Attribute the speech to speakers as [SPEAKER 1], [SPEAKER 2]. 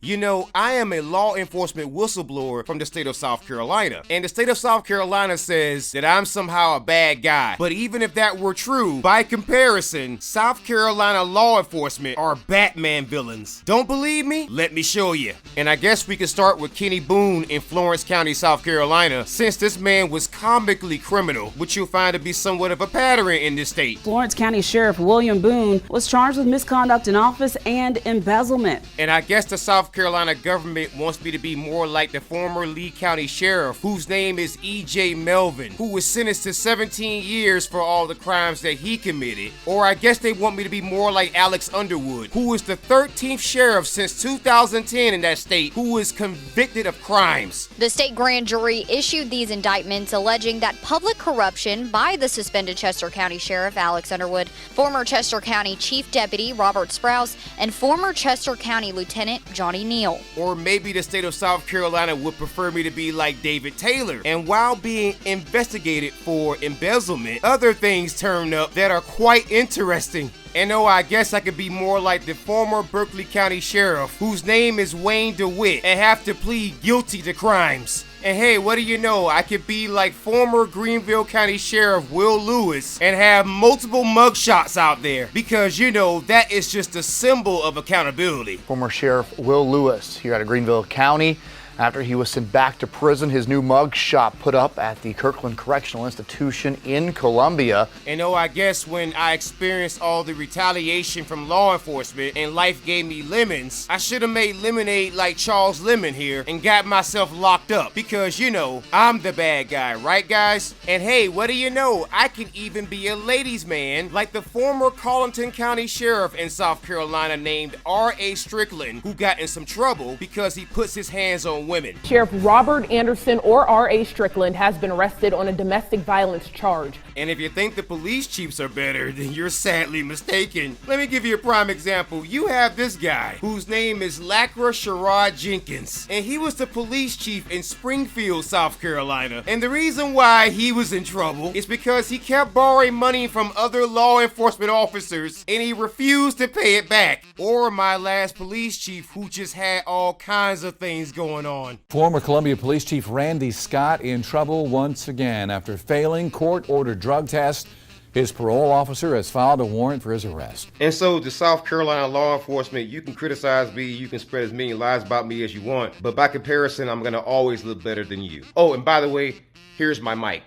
[SPEAKER 1] You know, I am a law enforcement whistleblower from the state of South Carolina, and the state of South Carolina says that I'm somehow a bad guy. But even if that were true, by comparison, South Carolina law enforcement are Batman villains. Don't believe me? Let me show you. And I guess we can start with Kenny Boone in Florence County, South Carolina, since this man was comically criminal, which you'll find to be somewhat of a pattern in this state.
[SPEAKER 2] Florence County Sheriff William Boone was charged with misconduct in office and embezzlement.
[SPEAKER 1] And I guess the South Carolina government wants me to be more like the former Lee County Sheriff, whose name is E.J. Melvin, who was sentenced to 17 years for all the crimes that he committed. Or I guess they want me to be more like Alex Underwood, who is the 13th sheriff since 2010 in that state, who is convicted of crimes.
[SPEAKER 3] The state grand jury issued these indictments alleging that public corruption by the suspended Chester County Sheriff Alex Underwood, former Chester County Chief Deputy Robert Sprouse, and former Chester County Lieutenant Johnny Neal.
[SPEAKER 1] Or maybe the state of South Carolina would prefer me to be like David Taylor. And while being investigated for embezzlement, other things turned up that are quite interesting. And oh, I guess I could be more like the former Berkeley County Sheriff, whose name is Wayne DeWitt, and have to plead guilty to crimes. And hey, what do you know, I could be like former Greenville County Sheriff Will Lewis and have multiple mugshots out there, because you know, that is just a symbol of accountability.
[SPEAKER 4] Former Sheriff Will Lewis here out of Greenville County. After he was sent back to prison, his new mugshot put up at the Kirkland Correctional Institution in Columbia.
[SPEAKER 1] And oh, I guess when I experienced all the retaliation from law enforcement and life gave me lemons, I should have made lemonade like Charles Lemon here and got myself locked up, because you know, I'm the bad guy, right guys? And hey, what do you know, I can even be a ladies' man like the former Carleton County Sheriff in South Carolina named R.A. Strickland, who got in some trouble because he puts his hands on women.
[SPEAKER 5] Sheriff Robert Anderson, or R.A. Strickland, has been arrested on a domestic violence charge.
[SPEAKER 1] And if you think the police chiefs are better, then you're sadly mistaken. Let me give you a prime example. You have this guy whose name is Lacra Sherrod Jenkins, and he was the police chief in Springfield, South Carolina. And the reason why he was in trouble is because he kept borrowing money from other law enforcement officers and he refused to pay it back. Or my last police chief, who just had all kinds of things going on.
[SPEAKER 6] Former Columbia Police Chief Randy Scott in trouble once again after failing court-ordered drug tests. His parole officer has filed a warrant for his arrest.
[SPEAKER 1] And so the South Carolina law enforcement, you can criticize me, you can spread as many lies about me as you want, but by comparison, I'm gonna always look better than you. Oh, and by the way, here's my mic.